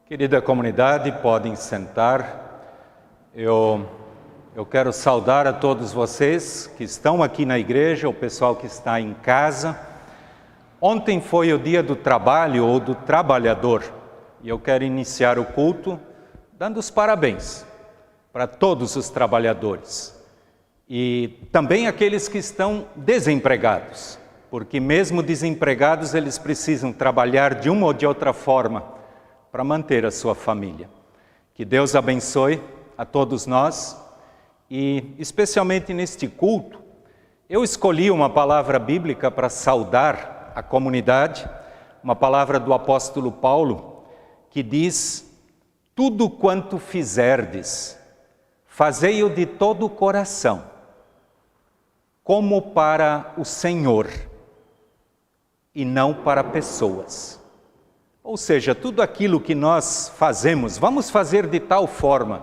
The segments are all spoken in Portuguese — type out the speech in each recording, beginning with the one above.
Querida comunidade, podem sentar. Eu quero saudar a todos vocês que estão aqui na igreja, o pessoal que está em casa. Ontem foi o dia do trabalho ou do trabalhador e eu quero iniciar o culto dando os parabéns para todos os trabalhadores e também aqueles que estão desempregados, porque mesmo desempregados eles precisam trabalhar de uma ou de outra forma para manter a sua família. Que Deus abençoe a todos nós e especialmente neste culto, eu escolhi uma palavra bíblica para saudar a comunidade, uma palavra do apóstolo Paulo que diz: tudo quanto fizerdes, fazei-o de todo o coração, como para o Senhor e não para pessoas. Ou seja, tudo aquilo que nós fazemos, vamos fazer de tal forma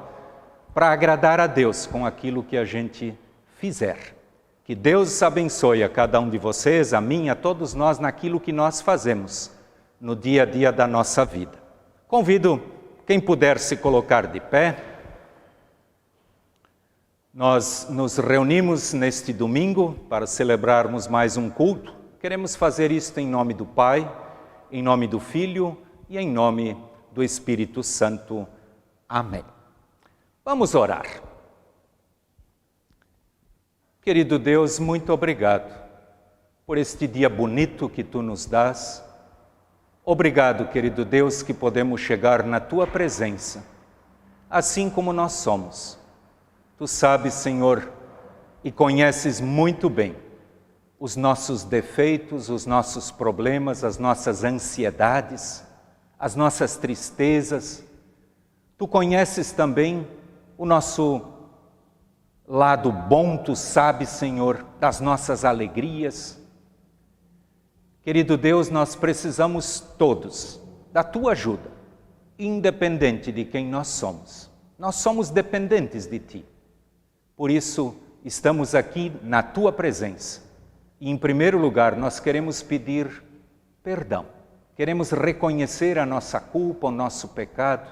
para agradar a Deus com aquilo que a gente fizer. Que Deus abençoe a cada um de vocês, a mim, a todos nós, naquilo que nós fazemos no dia a dia da nossa vida. Convido quem puder se colocar de pé. Nós nos reunimos neste domingo para celebrarmos mais um culto. Queremos fazer isto em nome do Pai, em nome do Filho e em nome do Espírito Santo. Amém. Vamos orar. Querido Deus, muito obrigado por este dia bonito que Tu nos dás. Obrigado, querido Deus, que podemos chegar na Tua presença, assim como nós somos. Tu sabes, Senhor, e conheces muito bem os nossos defeitos, os nossos problemas, as nossas ansiedades, as nossas tristezas. Tu conheces também o nosso lado bom, Tu sabes, Senhor, das nossas alegrias. Querido Deus, nós precisamos todos da Tua ajuda, independente de quem nós somos. Nós somos dependentes de Ti. Por isso, estamos aqui na Tua presença. E, em primeiro lugar, nós queremos pedir perdão. Queremos reconhecer a nossa culpa, o nosso pecado,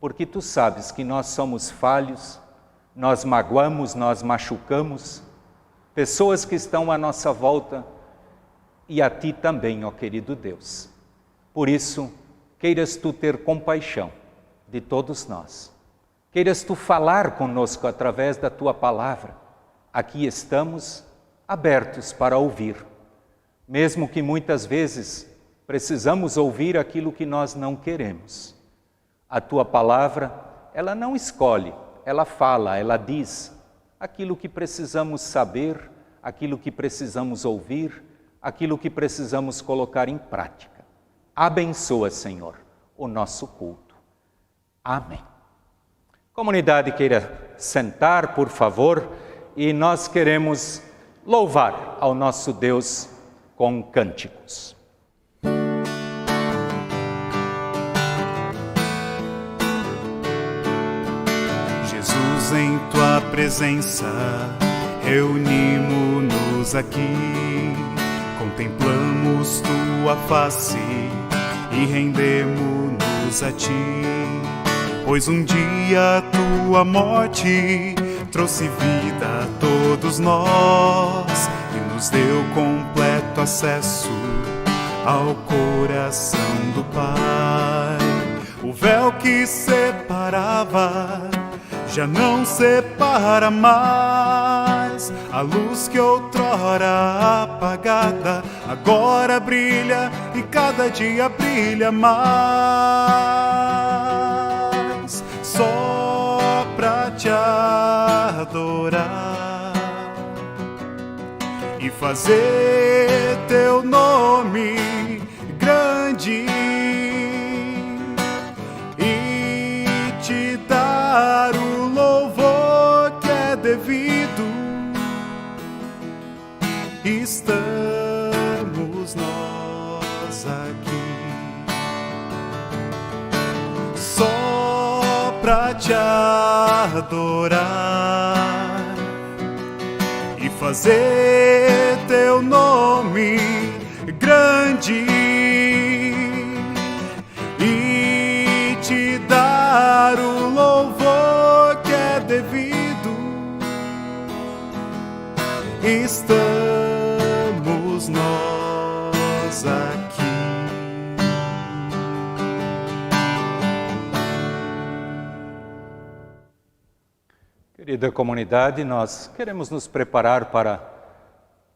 porque Tu sabes que nós somos falhos, nós magoamos, nós machucamos pessoas que estão à nossa volta e a Ti também, ó querido Deus. Por isso, queiras Tu ter compaixão de todos nós. Queiras Tu falar conosco através da Tua palavra. Aqui estamos abertos para ouvir, mesmo que muitas vezes precisamos ouvir aquilo que nós não queremos. A Tua palavra, ela não escolhe, ela fala, ela diz aquilo que precisamos saber, aquilo que precisamos ouvir, aquilo que precisamos colocar em prática. Abençoa, Senhor, o nosso culto. Amém. Comunidade, queira sentar, por favor, e nós queremos louvar ao nosso Deus com cânticos. Jesus, em Tua presença, reunimos-nos aqui, contemplamos Tua face e rendemos-nos a Ti, pois um dia a Tua morte trouxe vida a todos nós e nos deu completo acesso ao coração do Pai. O véu que separava já não separa mais. A luz que outrora apagada agora brilha e cada dia brilha mais. Só pra Te adorar e fazer Teu nome grande e Te dar o louvor que é devido. Estamos nós aqui só pra Te adorar e fazer Teu nome grande e te dar o louvor que é devido. Estamos nós aqui. Querida comunidade, nós queremos nos preparar para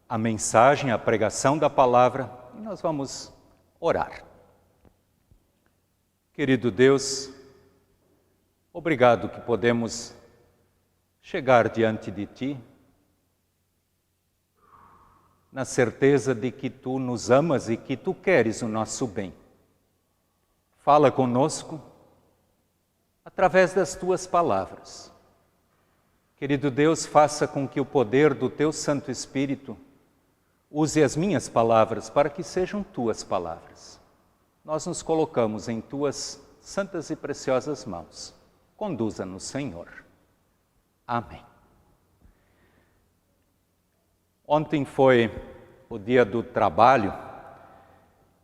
a mensagem, a pregação da palavra, e nós vamos orar. Querido Deus, obrigado que podemos chegar diante de Ti, na certeza de que Tu nos amas e que Tu queres o nosso bem. Fala conosco através das Tuas palavras. Querido Deus, faça com que o poder do Teu Santo Espírito use as minhas palavras para que sejam Tuas palavras. Nós nos colocamos em Tuas santas e preciosas mãos. Conduza-nos, Senhor. Amém. Ontem foi o dia do trabalho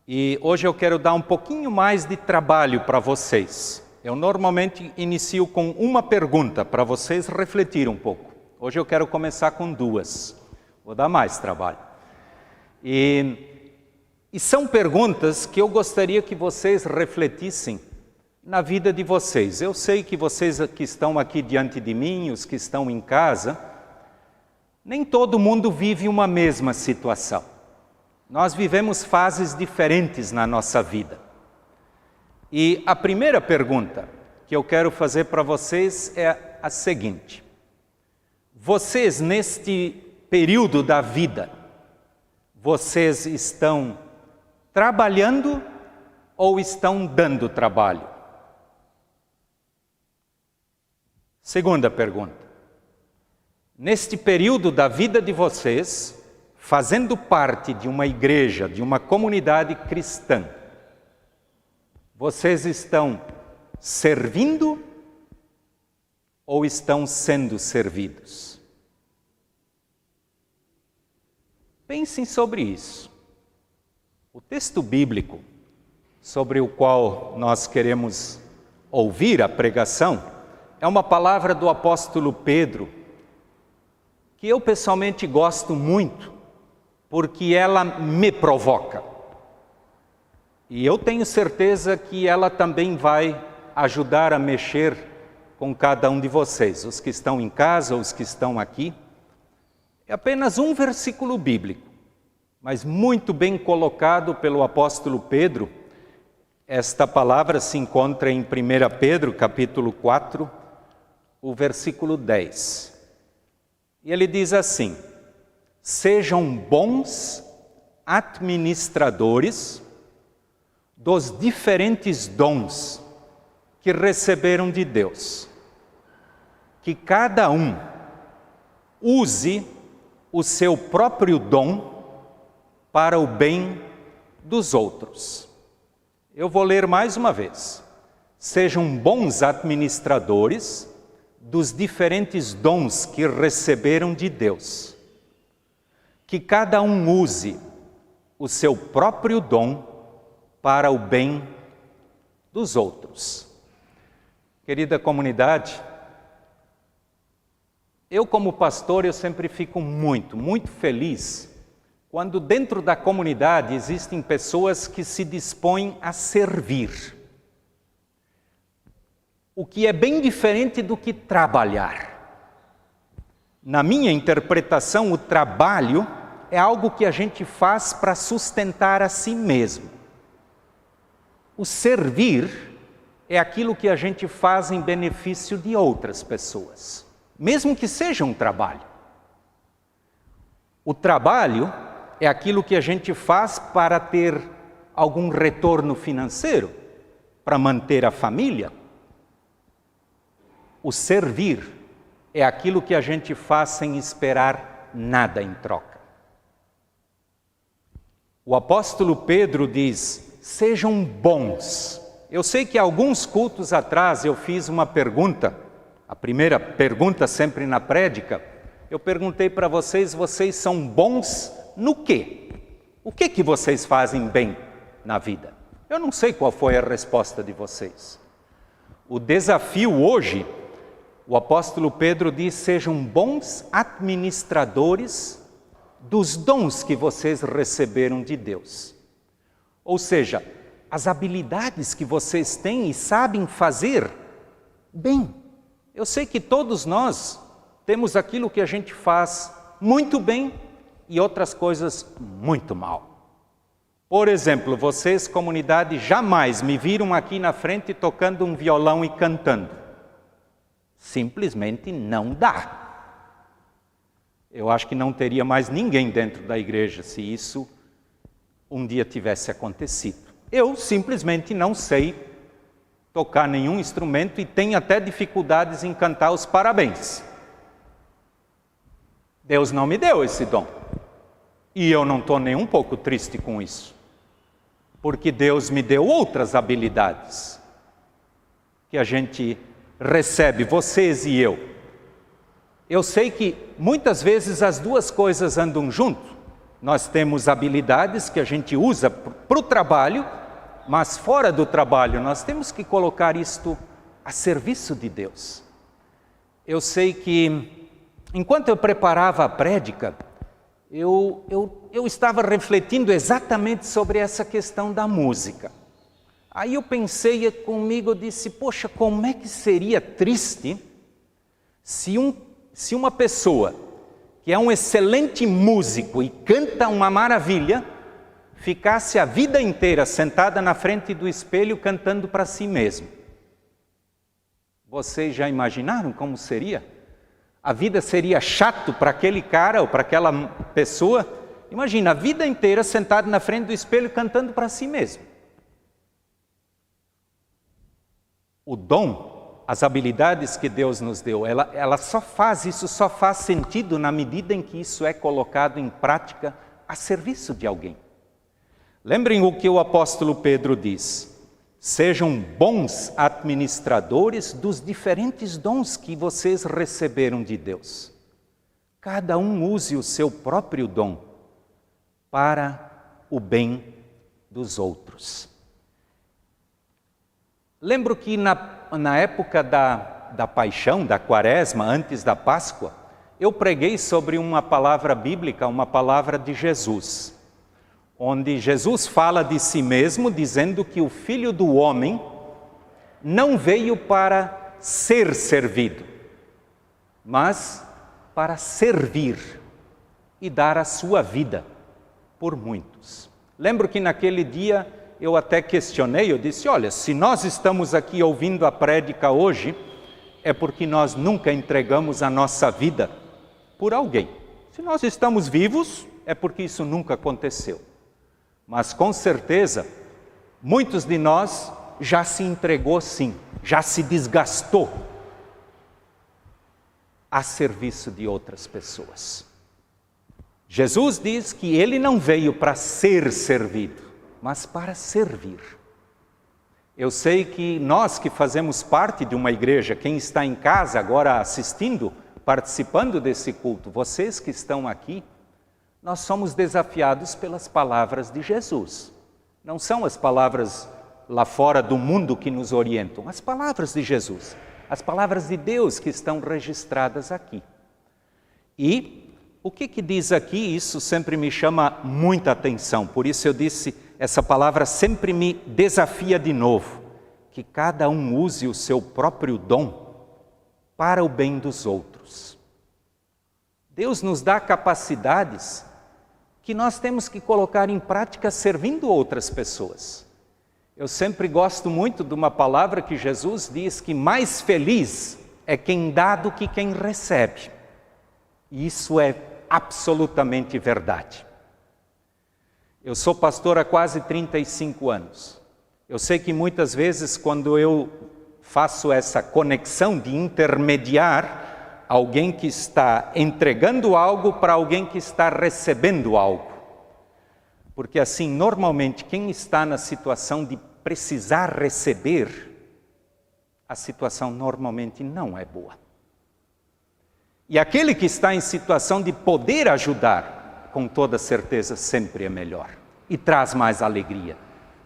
e hoje eu quero dar um pouquinho mais de trabalho para vocês. Eu normalmente inicio com uma pergunta para vocês refletirem um pouco. Hoje eu quero começar com duas. Vou dar mais trabalho. E são perguntas que eu gostaria que vocês refletissem na vida de vocês. Eu sei que vocês que estão aqui diante de mim, os que estão em casa, nem todo mundo vive uma mesma situação. Nós vivemos fases diferentes na nossa vida. E a primeira pergunta que eu quero fazer para vocês é a seguinte: vocês, neste período da vida, vocês estão trabalhando ou estão dando trabalho? Segunda pergunta: neste período da vida de vocês, fazendo parte de uma igreja, de uma comunidade cristã, vocês estão servindo ou estão sendo servidos? Pensem sobre isso. O texto bíblico sobre o qual nós queremos ouvir a pregação é uma palavra do apóstolo Pedro, que eu pessoalmente gosto muito, porque ela me provoca. E eu tenho certeza que ela também vai ajudar a mexer com cada um de vocês, os que estão em casa, os que estão aqui. É apenas um versículo bíblico, mas muito bem colocado pelo apóstolo Pedro. Esta palavra se encontra em 1 Pedro, capítulo 4, o versículo 10. E ele diz assim: sejam bons administradores dos diferentes dons que receberam de Deus. Que cada um use o seu próprio dom para o bem dos outros. Eu vou ler mais uma vez. Sejam bons administradores dos diferentes dons que receberam de Deus. Que cada um use o seu próprio dom para o bem dos outros. Querida comunidade, eu como pastor, eu sempre fico muito feliz quando dentro da comunidade existem pessoas que se dispõem a servir. O que é bem diferente do que trabalhar. Na minha interpretação, o trabalho é algo que a gente faz para sustentar a si mesmo. O servir é aquilo que a gente faz em benefício de outras pessoas, mesmo que seja um trabalho. O trabalho é aquilo que a gente faz para ter algum retorno financeiro, para manter a família. O servir é aquilo que a gente faz sem esperar nada em troca. O apóstolo Pedro diz: sejam bons. Eu sei que alguns cultos atrás eu fiz uma pergunta, a primeira pergunta sempre na prédica, eu perguntei para vocês: vocês são bons no quê? O que que vocês fazem bem na vida? Eu não sei qual foi a resposta de vocês. O desafio hoje, o apóstolo Pedro diz, sejam bons administradores dos dons que vocês receberam de Deus. Ou seja, as habilidades que vocês têm e sabem fazer bem. Eu sei que todos nós temos aquilo que a gente faz muito bem e outras coisas muito mal. Por exemplo, vocês, comunidade, jamais me viram aqui na frente tocando um violão e cantando. Simplesmente não dá. Eu acho que não teria mais ninguém dentro da igreja se isso um dia tivesse acontecido. Eu simplesmente não sei tocar nenhum instrumento e tenho até dificuldades em cantar os parabéns. Deus não me deu esse dom. E eu não estou nem um pouco triste com isso. Porque Deus me deu outras habilidades que a gente recebe, vocês e eu. Eu sei que muitas vezes as duas coisas andam junto. Nós temos habilidades que a gente usa para o trabalho, mas fora do trabalho nós temos que colocar isto a serviço de Deus. Eu sei que, enquanto eu preparava a prédica, eu estava refletindo exatamente sobre essa questão da música. Aí eu pensei comigo, eu disse, poxa, como é que seria triste se uma pessoa que é um excelente músico e canta uma maravilha, ficasse a vida inteira sentada na frente do espelho cantando para si mesmo. Vocês já imaginaram como seria? A vida seria chato para aquele cara ou para aquela pessoa. Imagina, a vida inteira sentado na frente do espelho cantando para si mesmo. O dom, as habilidades que Deus nos deu, ela só faz sentido na medida em que isso é colocado em prática a serviço de alguém. Lembrem o que o apóstolo Pedro diz. Sejam bons administradores dos diferentes dons que vocês receberam de Deus. Cada um use o seu próprio dom para o bem dos outros. Lembro que na época da paixão, da quaresma, antes da Páscoa, eu preguei sobre uma palavra bíblica, uma palavra de Jesus, onde Jesus fala de si mesmo, dizendo que o Filho do Homem não veio para ser servido, mas para servir e dar a sua vida por muitos. Lembro que naquele dia eu até questionei, eu disse, olha, se nós estamos aqui ouvindo a prédica hoje, é porque nós nunca entregamos a nossa vida por alguém. Se nós estamos vivos, é porque isso nunca aconteceu. Mas com certeza, muitos de nós já se entregou sim, já se desgastou a serviço de outras pessoas. Jesus diz que ele não veio para ser servido, mas para servir. Eu sei que nós que fazemos parte de uma igreja, quem está em casa agora assistindo, participando desse culto, vocês que estão aqui, nós somos desafiados pelas palavras de Jesus. Não são as palavras lá fora do mundo que nos orientam, as palavras de Jesus, as palavras de Deus que estão registradas aqui. E o que diz aqui, isso sempre me chama muita atenção, por isso eu disse, essa palavra sempre me desafia de novo, que cada um use o seu próprio dom para o bem dos outros. Deus nos dá capacidades que nós temos que colocar em prática servindo outras pessoas. Eu sempre gosto muito de uma palavra que Jesus diz que mais feliz é quem dá do que quem recebe. E isso é absolutamente verdade. Eu sou pastor há quase 35 anos. Eu sei que muitas vezes quando eu faço essa conexão de intermediar, alguém que está entregando algo para alguém que está recebendo algo. Porque assim, normalmente, quem está na situação de precisar receber, a situação normalmente não é boa. E aquele que está em situação de poder ajudar, com toda certeza sempre é melhor e traz mais alegria.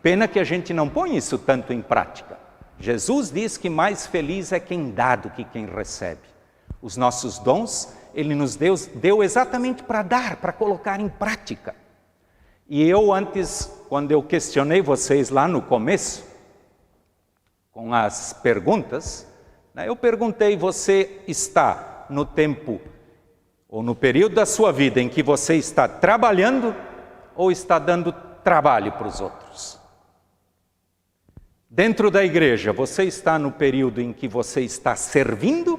Pena que a gente não põe isso tanto em prática. Jesus diz que mais feliz é quem dá do que quem recebe. Os nossos dons, Ele nos deu exatamente para dar, para colocar em prática. E eu antes, quando eu questionei vocês lá no começo, com as perguntas, eu perguntei, você está no tempo ou no período da sua vida em que você está trabalhando ou está dando trabalho para os outros? Dentro da igreja, você está no período em que você está servindo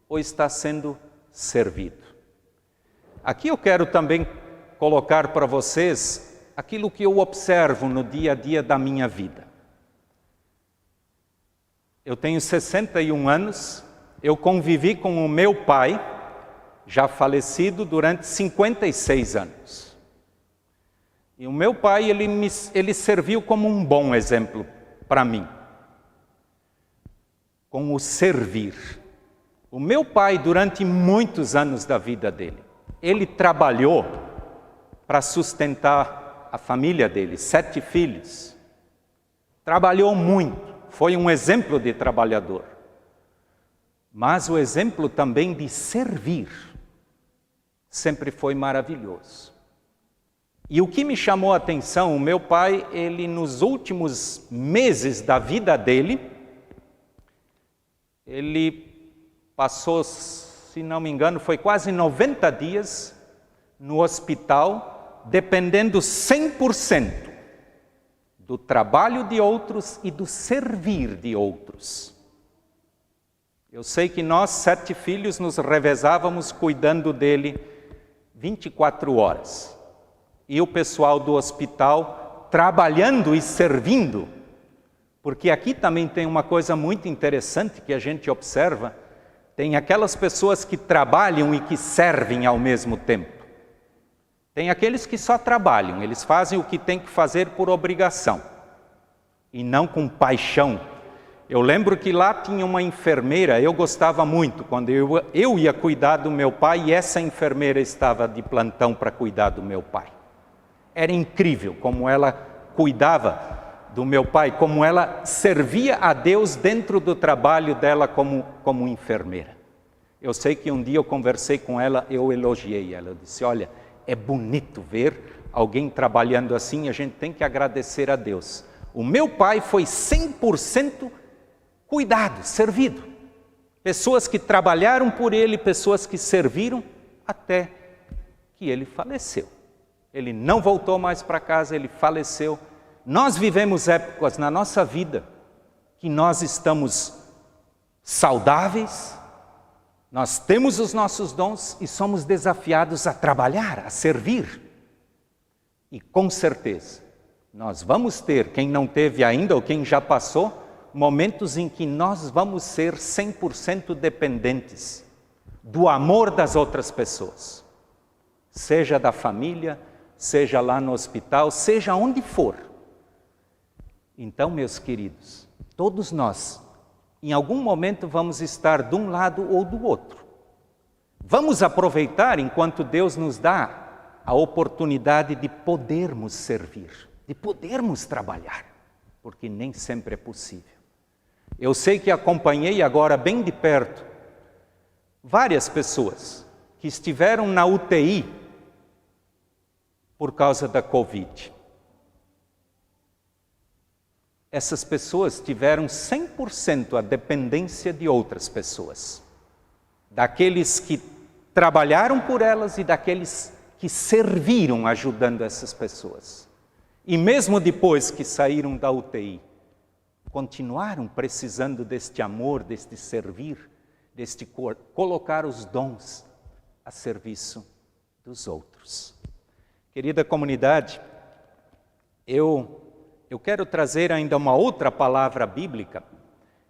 ou está sendo servido? Aqui eu quero também colocar para vocês aquilo que eu observo no dia a dia da minha vida. Eu tenho 61 anos, eu convivi com o meu pai, já falecido, durante 56 anos. E o meu pai, ele serviu como um bom exemplo para mim, com o servir. O meu pai, durante muitos anos da vida dele, ele trabalhou para sustentar a família dele, 7 filhos. Trabalhou muito, foi um exemplo de trabalhador. Mas o exemplo também de servir sempre foi maravilhoso. E o que me chamou a atenção, o meu pai, ele nos últimos meses da vida dele, ele passou, se não me engano, foi quase 90 dias no hospital, dependendo 100% do trabalho de outros e do servir de outros. Eu sei que nós, 7 filhos, nos revezávamos cuidando dele 24 horas. E o pessoal do hospital trabalhando e servindo, porque aqui também tem uma coisa muito interessante que a gente observa, tem aquelas pessoas que trabalham e que servem ao mesmo tempo. Tem aqueles que só trabalham, eles fazem o que tem que fazer por obrigação, e não com paixão. Eu lembro que lá tinha uma enfermeira, eu gostava muito, quando eu ia cuidar do meu pai, e essa enfermeira estava de plantão para cuidar do meu pai. Era incrível como ela cuidava do meu pai, como ela servia a Deus dentro do trabalho dela como enfermeira. Eu sei que um dia eu conversei com ela, eu elogiei ela, eu disse, olha, é bonito ver alguém trabalhando assim, a gente tem que agradecer a Deus. O meu pai foi 100% cuidado, servido. Pessoas que trabalharam por ele, pessoas que serviram até que ele faleceu. Ele não voltou mais para casa, ele faleceu. Nós vivemos épocas na nossa vida que nós estamos saudáveis, nós temos os nossos dons e somos desafiados a trabalhar, a servir. E com certeza, nós vamos ter, quem não teve ainda ou quem já passou, momentos em que nós vamos ser 100% dependentes do amor das outras pessoas. Seja da família, seja lá no hospital, seja onde for. Então, meus queridos, todos nós, em algum momento vamos estar de um lado ou do outro. Vamos aproveitar enquanto Deus nos dá a oportunidade de podermos servir, de podermos trabalhar, porque nem sempre é possível. Eu sei que acompanhei agora bem de perto várias pessoas que estiveram na UTI por causa da Covid. Essas pessoas tiveram 100% a dependência de outras pessoas. Daqueles que trabalharam por elas e daqueles que serviram ajudando essas pessoas. E mesmo depois que saíram da UTI, continuaram precisando deste amor, deste servir, deste colocar os dons a serviço dos outros. Querida comunidade, eu quero trazer ainda uma outra palavra bíblica.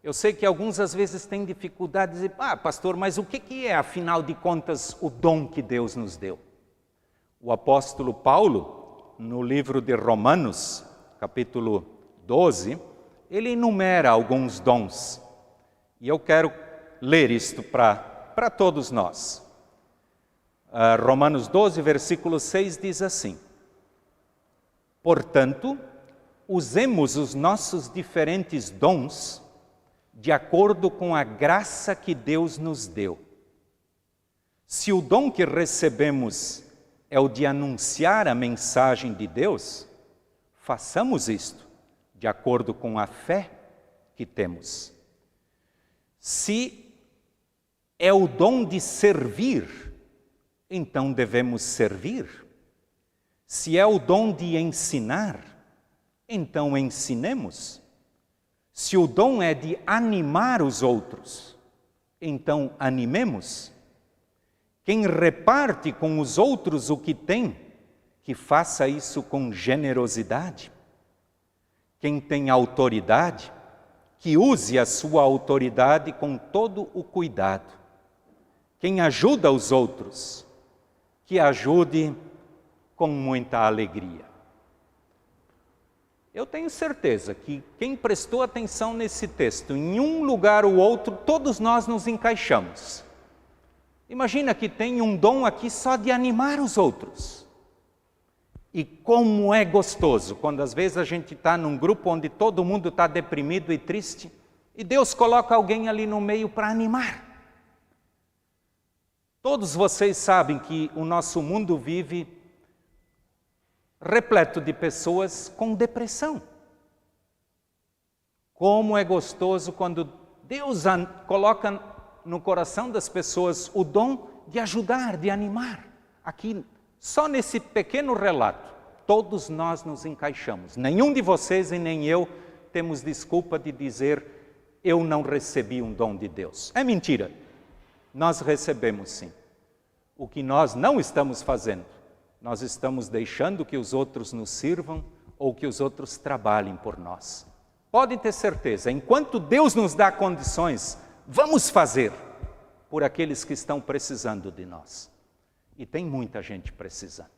Eu sei que alguns às vezes têm dificuldade de dizer, pastor, mas o que é, afinal de contas, o dom que Deus nos deu? O apóstolo Paulo, no livro de Romanos, capítulo 12, ele enumera alguns dons. E eu quero ler isto para todos nós. Romanos 12, versículo 6 diz assim: portanto, usemos os nossos diferentes dons de acordo com a graça que Deus nos deu. Se o dom que recebemos é o de anunciar a mensagem de Deus, façamos isto de acordo com a fé que temos. Se é o dom de servir, então devemos servir. Se é o dom de ensinar, então ensinemos. Se o dom é de animar os outros, então animemos. Quem reparte com os outros o que tem, que faça isso com generosidade. Quem tem autoridade, que use a sua autoridade com todo o cuidado. Quem ajuda os outros, que ajude com muita alegria. Eu tenho certeza que quem prestou atenção nesse texto, em um lugar ou outro, todos nós nos encaixamos. Imagina que tem um dom aqui só de animar os outros. E como é gostoso quando às vezes a gente está num grupo onde todo mundo está deprimido e triste, e Deus coloca alguém ali no meio para animar. Todos vocês sabem que o nosso mundo vive repleto de pessoas com depressão. Como é gostoso quando Deus coloca no coração das pessoas o dom de ajudar, de animar. Aqui, só nesse pequeno relato, todos nós nos encaixamos. Nenhum de vocês e nem eu temos desculpa de dizer eu não recebi um dom de Deus. É mentira. Nós recebemos sim. O que nós não estamos fazendo, nós estamos deixando que os outros nos sirvam ou que os outros trabalhem por nós. Pode ter certeza, enquanto Deus nos dá condições, vamos fazer por aqueles que estão precisando de nós. E tem muita gente precisando.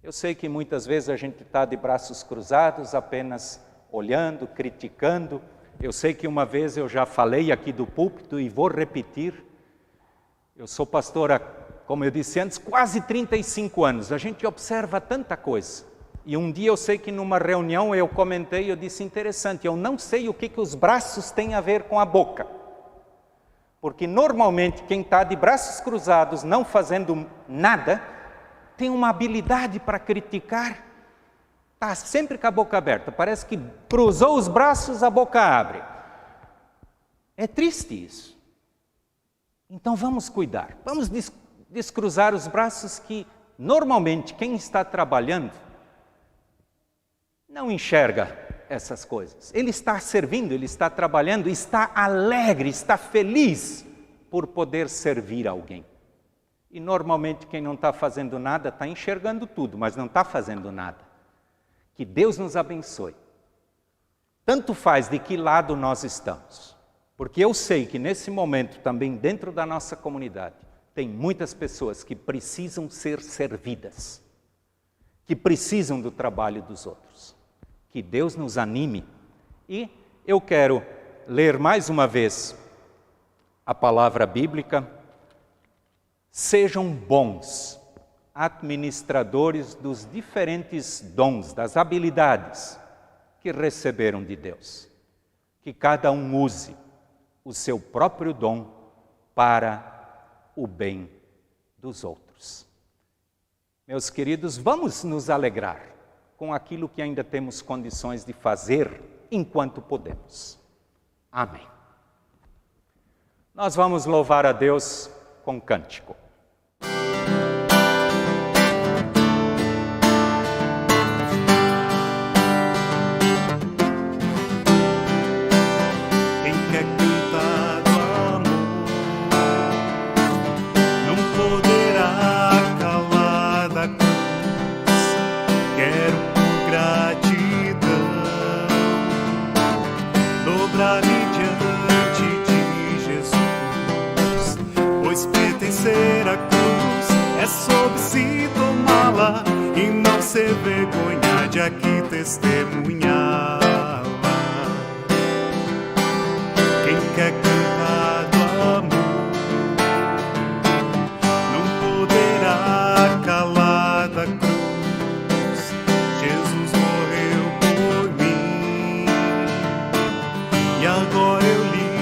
Eu sei que muitas vezes a gente está de braços cruzados, apenas olhando, criticando. Eu sei que uma vez eu já falei aqui do púlpito e vou repetir. Eu sou pastor há, como eu disse antes, quase 35 anos. A gente observa tanta coisa. E um dia eu sei que numa reunião eu comentei, eu disse, interessante, eu não sei o que os braços têm a ver com a boca. Porque normalmente quem está de braços cruzados, não fazendo nada, tem uma habilidade para criticar, está sempre com a boca aberta. Parece que cruzou os braços, a boca abre. É triste isso. Então vamos cuidar, vamos descruzar os braços que normalmente quem está trabalhando não enxerga essas coisas. Ele está servindo, ele está trabalhando, está alegre, está feliz por poder servir alguém. E normalmente quem não está fazendo nada está enxergando tudo, mas não está fazendo nada. Que Deus nos abençoe. Tanto faz de que lado nós estamos. Porque eu sei que nesse momento também dentro da nossa comunidade tem muitas pessoas que precisam ser servidas, que precisam do trabalho dos outros. Que Deus nos anime. E eu quero ler mais uma vez a palavra bíblica. Sejam bons administradores dos diferentes dons, das habilidades que receberam de Deus. Que cada um use o seu próprio dom para o bem dos outros. Meus queridos, vamos nos alegrar com aquilo que ainda temos condições de fazer enquanto podemos. Amém. Nós vamos louvar a Deus com cântico. E não ser vergonha de aqui testemunhá-la. Quem quer cantar do amor não poderá calar da cruz. Jesus morreu por mim e agora eu li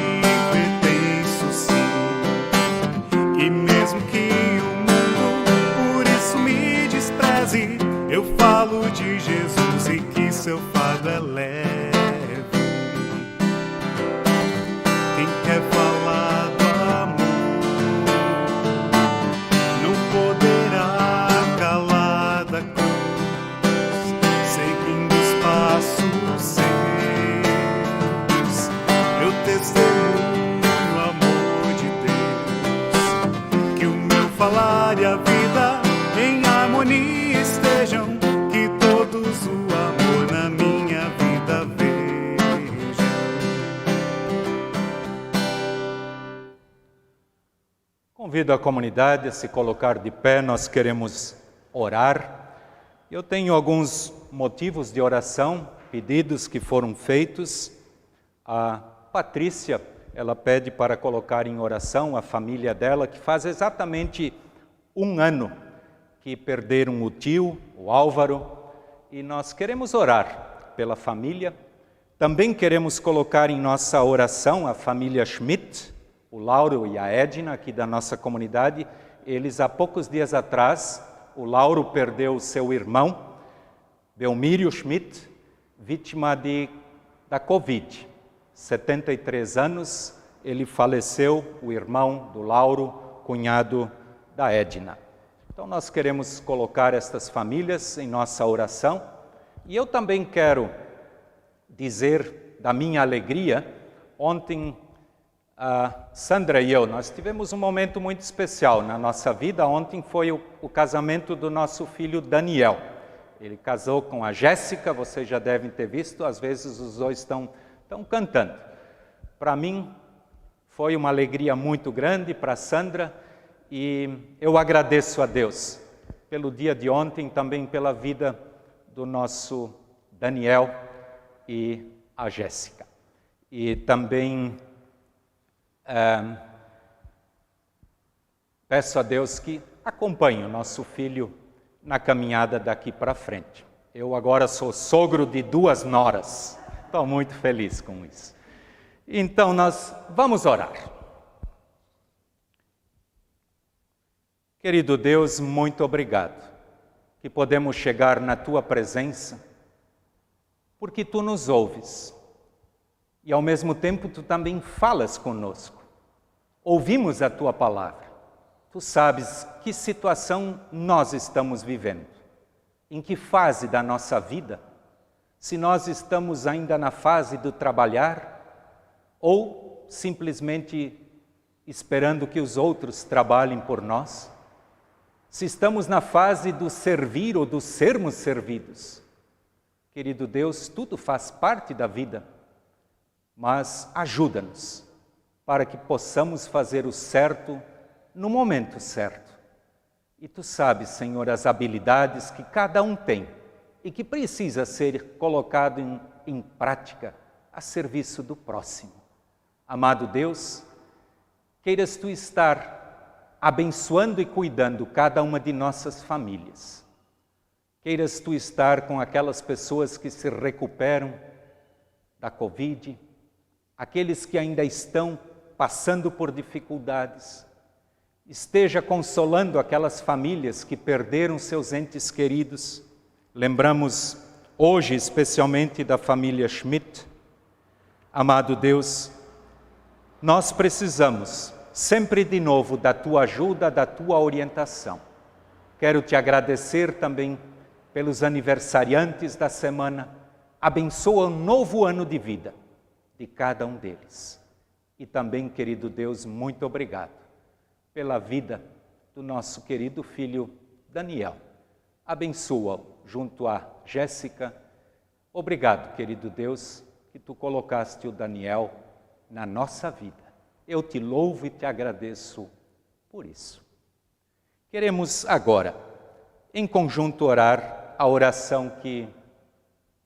testemunho, amor de Deus. Que o meu falar e a vida em harmonia estejam, que todos o amor na minha vida vejam. Convido a comunidade a se colocar de pé, nós queremos orar. Eu tenho alguns motivos de oração, pedidos que foram feitos. A Patrícia, ela pede para colocar em oração a família dela, que faz exatamente 1 ano que perderam o tio, o Álvaro, e nós queremos orar pela família. Também queremos colocar em nossa oração a família Schmidt, o Lauro e a Edna, aqui da nossa comunidade. Eles, há poucos dias atrás, o Lauro perdeu seu irmão, Belmírio Schmidt, vítima da Covid. 73 anos, ele faleceu, o irmão do Lauro, cunhado da Edna. Então nós queremos colocar estas famílias em nossa oração. E eu também quero dizer da minha alegria. Ontem, a Sandra e eu, nós tivemos um momento muito especial na nossa vida. Ontem foi o casamento do nosso filho Daniel. Ele casou com a Jéssica, vocês já devem ter visto, às vezes os dois estão cantando. Para mim, foi uma alegria muito grande, para a Sandra, e eu agradeço a Deus pelo dia de ontem, também pela vida do nosso Daniel e a Jéssica. E também peço a Deus que acompanhe o nosso filho na caminhada daqui para frente. Eu agora sou sogro de 2 noras. Estou muito feliz com isso. Então, nós vamos orar. Querido Deus, muito obrigado que podemos chegar na Tua presença, porque Tu nos ouves e, ao mesmo tempo, Tu também falas conosco. Ouvimos a Tua palavra. Tu sabes que situação nós estamos vivendo, em que fase da nossa vida, se nós estamos ainda na fase do trabalhar ou simplesmente esperando que os outros trabalhem por nós, se estamos na fase do servir ou do sermos servidos. Querido Deus, tudo faz parte da vida, mas ajuda-nos para que possamos fazer o certo no momento certo. E Tu sabes, Senhor, as habilidades que cada um tem e que precisa ser colocado em prática a serviço do próximo. Amado Deus, queiras Tu estar abençoando e cuidando cada uma de nossas famílias. Queiras Tu estar com aquelas pessoas que se recuperam da Covid, aqueles que ainda estão passando por dificuldades. Esteja consolando aquelas famílias que perderam seus entes queridos. Lembramos hoje especialmente da família Schmidt. Amado Deus, nós precisamos sempre de novo da Tua ajuda, da Tua orientação. Quero Te agradecer também pelos aniversariantes da semana. Abençoa um novo ano de vida de cada um deles. E também, querido Deus, muito obrigado pela vida do nosso querido filho Daniel. Abençoa-o junto a Jéssica. Obrigado, querido Deus, que Tu colocaste o Daniel na nossa vida. Eu Te louvo e Te agradeço por isso. Queremos agora, em conjunto, orar a oração que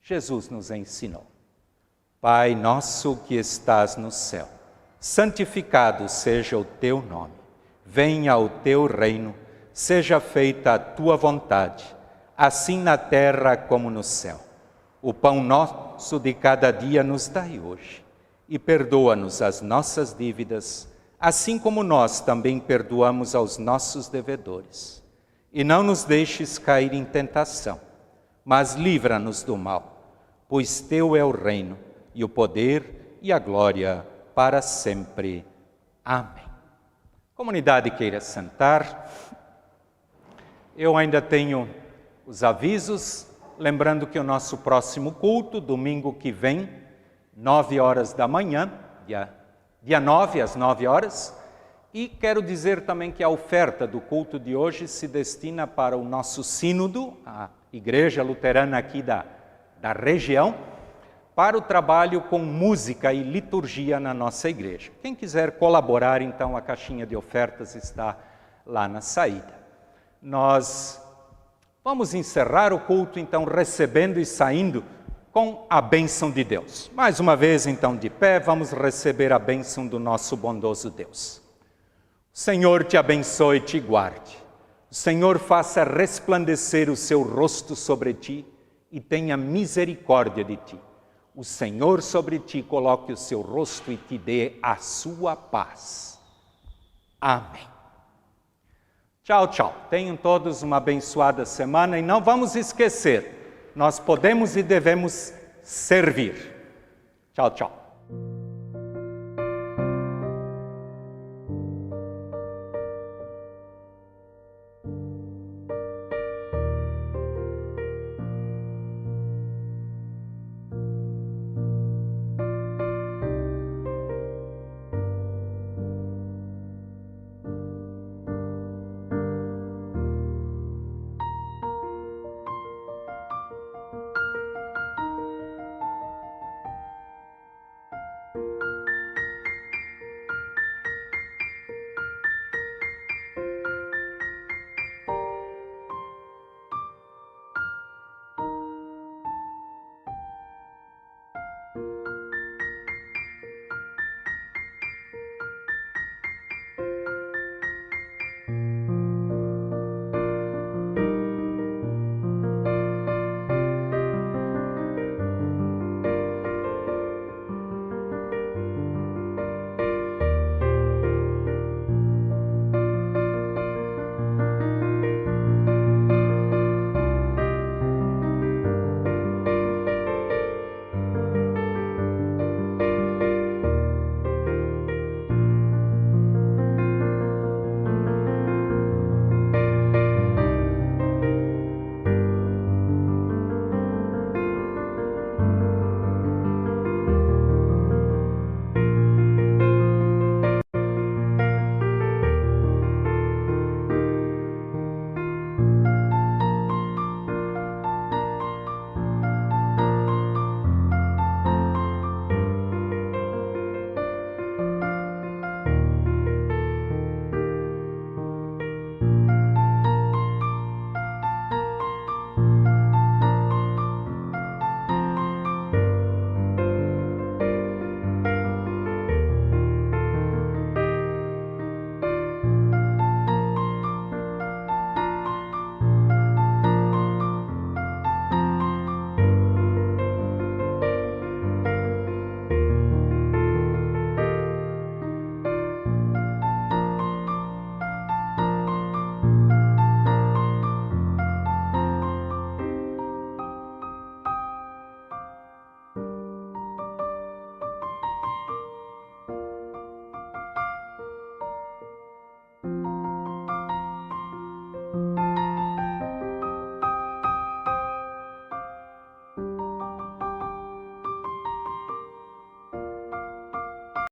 Jesus nos ensinou. Pai nosso que estás no céu, santificado seja o Teu nome. Venha o Teu reino, seja feita a Tua vontade, assim na terra como no céu. O pão nosso de cada dia nos dai hoje, e perdoa-nos as nossas dívidas, assim como nós também perdoamos aos nossos devedores. E não nos deixes cair em tentação, mas livra-nos do mal, pois Teu é o reino, e o poder e a glória para sempre. Amém. Comunidade queira sentar. Eu ainda tenho os avisos, lembrando que o nosso próximo culto, domingo que vem, 9 horas da manhã, dia dia 9, às 9 horas. E quero dizer também que a oferta do culto de hoje se destina para o nosso sínodo, a Igreja Luterana aqui da região, para o trabalho com música e liturgia na nossa igreja. Quem quiser colaborar, então, a caixinha de ofertas está lá na saída. Nós vamos encerrar o culto, então, recebendo e saindo com a bênção de Deus. Mais uma vez, então, de pé, vamos receber a bênção do nosso bondoso Deus. O Senhor te abençoe e te guarde. O Senhor faça resplandecer o seu rosto sobre ti e tenha misericórdia de ti. O Senhor sobre ti coloque o seu rosto e te dê a sua paz. Amém. Tchau, tchau. Tenham todos uma abençoada semana e não vamos esquecer, nós podemos e devemos servir. Tchau, tchau.